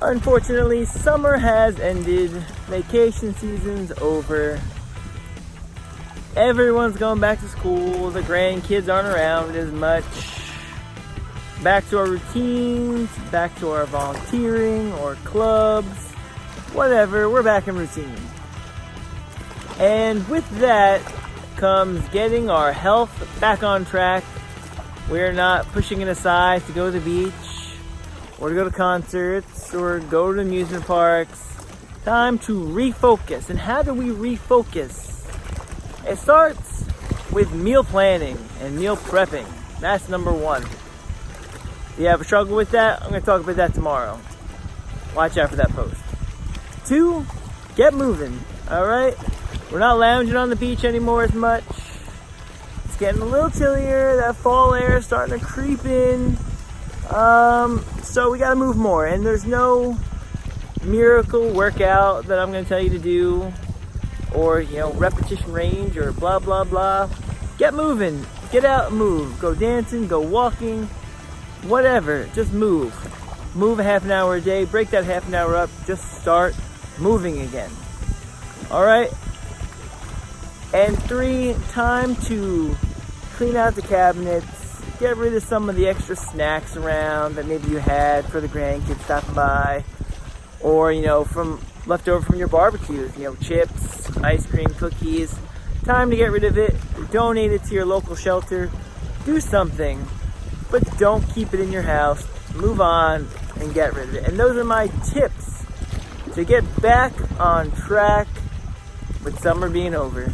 Unfortunately, summer has ended, vacation season's over, everyone's going back to school, the grandkids aren't around as much, back to our routines, back to our volunteering or clubs, whatever, we're back in routine. And with that comes getting our health back on track. We're not pushing it aside to go to the beach, or to go to concerts, or go to amusement parks. Time to refocus. And how do we refocus? It starts with meal planning and meal prepping. That's number one. If you have a struggle with that, I'm going to talk about that tomorrow. Watch out for that post. 2, get moving, alright? We're not lounging on the beach anymore as much. It's getting a little chillier. That fall air is starting to creep in. So we gotta move more, and there's no miracle workout that I'm gonna tell you to do, or repetition range, or blah blah blah. Get moving, get out and move. Go dancing, go walking, whatever, just move. Move a half an hour a day, break that half an hour up, just start moving again. Alright? And 3, time to clean out the cabinets. Get rid of some of the extra snacks around that maybe you had for the grandkids stopping by, or from leftover from your barbecues, chips, ice cream, cookies. Time to get rid of it. Donate it to your local shelter. Do something, but don't keep it in your house. Move on and get rid of it. And those are my tips to get back on track with summer being over.